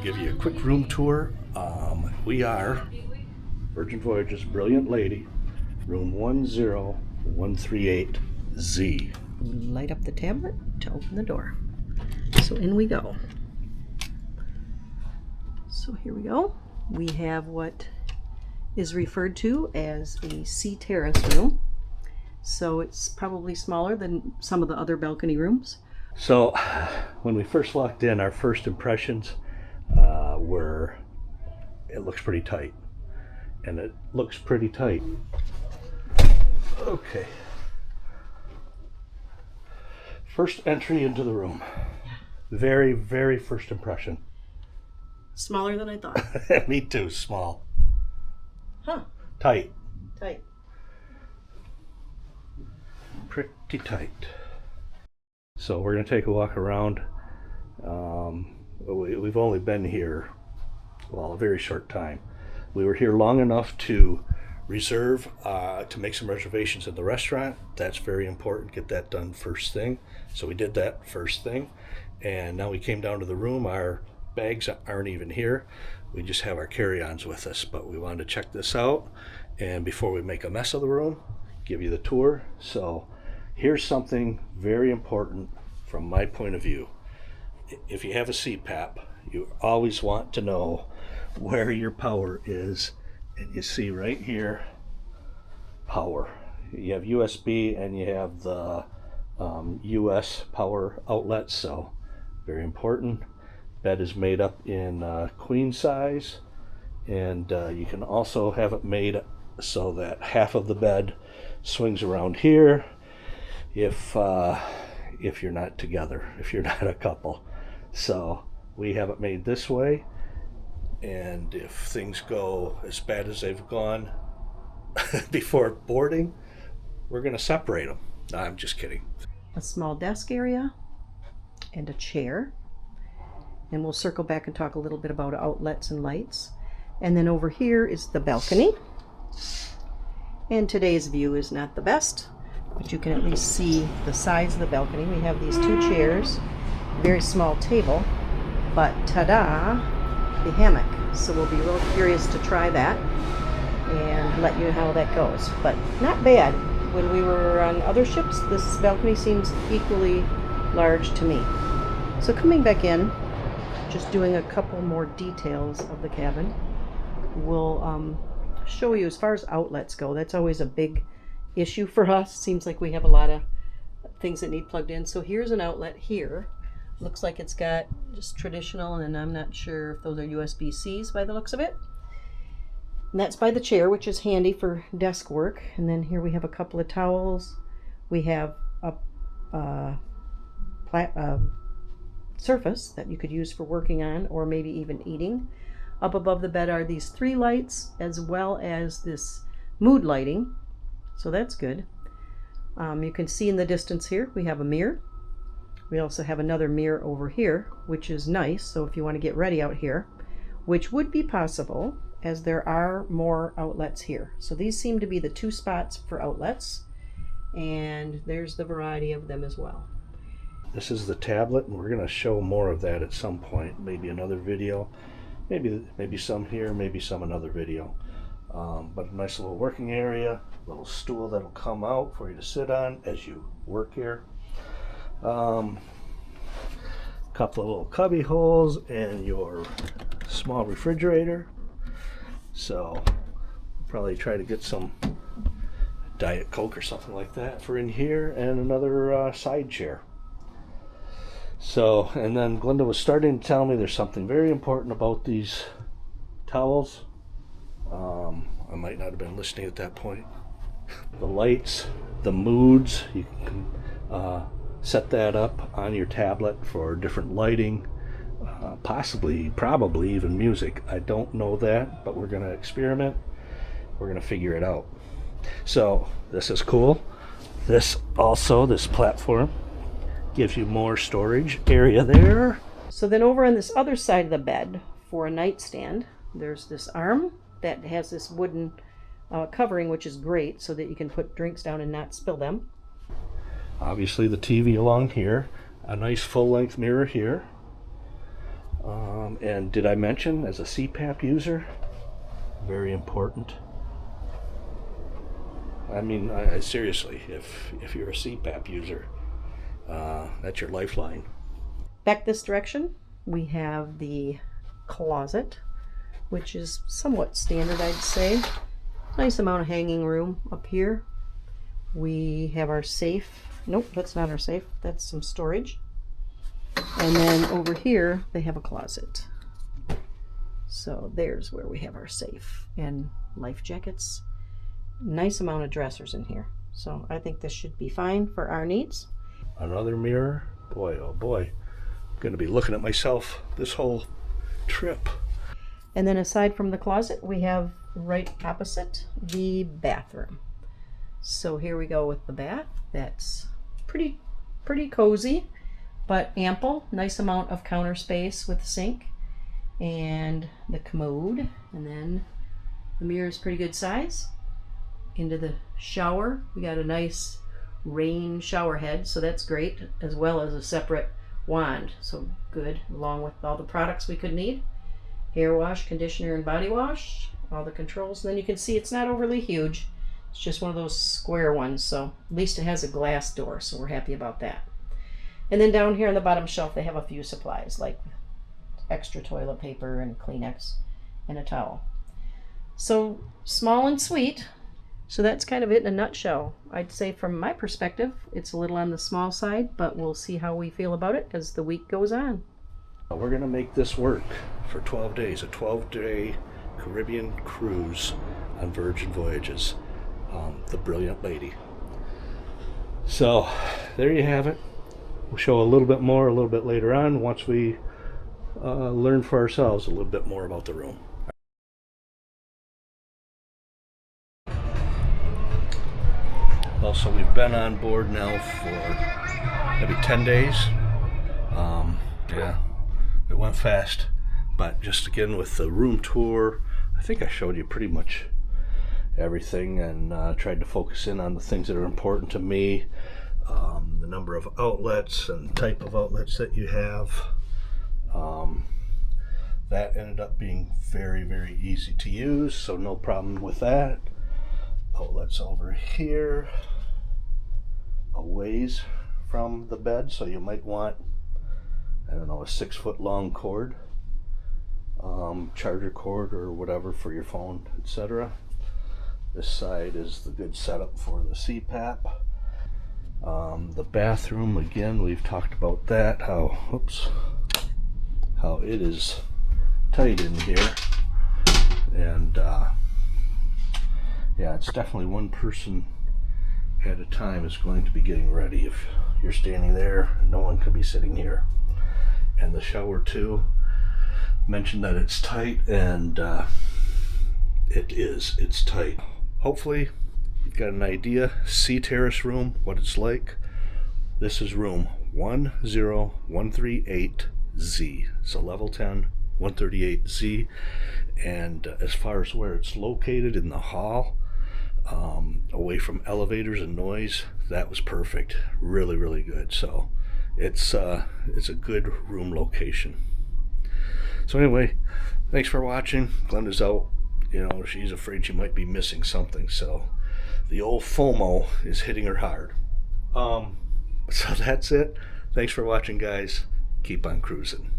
give you a quick room tour. We are Virgin Voyages Brilliant Lady, room 10138Z. Light up the tablet to open the door. So in we go. So here we go. We have what is referred to as a Sea Terrace room. So it's probably smaller than some of the other balcony rooms. So when we first walked in, our first impressions were, it looks pretty tight. And it looks pretty tight. Okay. First entry into the room. Very, very first impression. Smaller than I thought. Me too, small. Huh. Tight. Tight. Pretty tight. So we're going to take a walk around. We've only been here, well, a very short time. We were here long enough to reserve, to make some reservations in the restaurant. That's very important. Get that done first thing. So we did that first thing. And now we came down to the room. Our bags aren't even here. We just have our carry-ons with us. But we wanted to check this out. And before we make a mess of the room, give you the tour. So here's something very important from my point of view. If you have a CPAP, you always want to know where your power is. And you see right here, power. You have USB and you have the US power outlets, so very important. Bed is made up in queen size, and you can also have it made so that half of the bed swings around here if you're not together, if you're not a couple. So we have it made this way, and if things go as bad as they've gone before boarding, we're going to separate them. No, I'm just kidding. A small desk area and a chair. And we'll circle back and talk a little bit about outlets and lights. And then over here is the balcony. And today's view is not the best, but you can at least see the size of the balcony. We have these two chairs, very small table, but ta-da, the hammock. So we'll be real curious to try that and let you know how that goes. But not bad. When we were on other ships, this balcony seems equally large to me. So coming back in, just doing a couple more details of the cabin, we'll show you as far as outlets go. That's always a big issue for us. Seems like we have a lot of things that need plugged in. So here's an outlet here. Looks like it's got just traditional, and I'm not sure if those are USB-Cs by the looks of it. And that's by the chair, which is handy for desk work. And then here we have a couple of towels. We have a surface that you could use for working on, or maybe even eating. Up above the bed are these 3 lights, as well as this mood lighting. So that's good. You can see in the distance here, we have a mirror. We also have another mirror over here, which is nice. So if you want to get ready out here, which would be possible, as there are more outlets here. So these seem to be the 2 spots for outlets, and there's the variety of them as well. This is the tablet, and we're going to show more of that at some point, maybe another video, maybe some here, maybe some another video. But a nice little working area, little stool that'll come out for you to sit on as you work here. Couple of little cubby holes and your small refrigerator. So probably try to get some Diet Coke or something like that for in here, and another side chair. So, and then Glenda was starting to tell me there's something very important about these towels. I might not have been listening at that point. The lights, the moods, you can set that up on your tablet for different lighting, probably even music. I don't know that, but we're going to experiment. We're going to figure it out. So this is cool. This platform gives you more storage area there. So then over on this other side of the bed for a nightstand, there's this arm that has this wooden covering, which is great so that you can put drinks down and not spill them. Obviously the TV along here, a nice full-length mirror here. And did I mention, as a CPAP user, very important. I mean, seriously, if you're a CPAP user, that's your lifeline. Back this direction, we have the closet, which is somewhat standard, I'd say. Nice amount of hanging room up here. We have our safe. Nope, that's not our safe. That's some storage. And then over here, they have a closet. So there's where we have our safe and life jackets. Nice amount of dressers in here. So I think this should be fine for our needs. Another mirror. Boy, oh boy. I'm going to be looking at myself this whole trip. And then aside from the closet, we have right opposite the bathroom. So here we go with the bath. That's pretty cozy, but ample. Nice amount of counter space with the sink and the commode. And then the mirror is pretty good size. Into the shower, we got a nice rain shower head, so that's great, as well as a separate wand. So good, along with all the products we could need. Hair wash, conditioner, and body wash. All the controls. And then you can see it's not overly huge. It's just one of those square ones, so at least it has a glass door, so we're happy about that. And then down here on the bottom shelf, they have a few supplies, like extra toilet paper and Kleenex and a towel. So small and sweet. So that's kind of it in a nutshell. I'd say from my perspective, it's a little on the small side, but we'll see how we feel about it as the week goes on. We're going to make this work for 12 days, a 12-day Caribbean cruise on Virgin Voyages. The brilliant lady. So there you have it. We'll show a little bit more a little bit later on once we learn for ourselves a little bit more about the room. Also, we've been on board now for maybe 10 days. Yeah, it went fast, but just again with the room tour, I think I showed you pretty much everything and tried to focus in on the things that are important to me, the number of outlets and type of outlets that you have. That ended up being very easy to use, so no problem with that. Outlets over here, a ways from the bed, so you might want, I don't know, a 6-foot long cord, charger cord or whatever for your phone, etc. This side is the good setup for the CPAP. The bathroom, again, we've talked about that, how it is tight in here. And yeah, it's definitely one person at a time is going to be getting ready. If you're standing there, no one could be sitting here. And the shower too, mentioned that it's tight, and it's tight. Hopefully you've got an idea. Sea Terrace room, what it's like. This is room 10138Z. So level 10, 138Z. And as far as where it's located in the hall, away from elevators and noise, that was perfect. Really good. So it's a good room location. So anyway, thanks for watching. Glenda's out. You know, she's afraid she might be missing something, so the old FOMO is hitting her hard. So that's it. Thanks for watching, guys. Keep on cruising.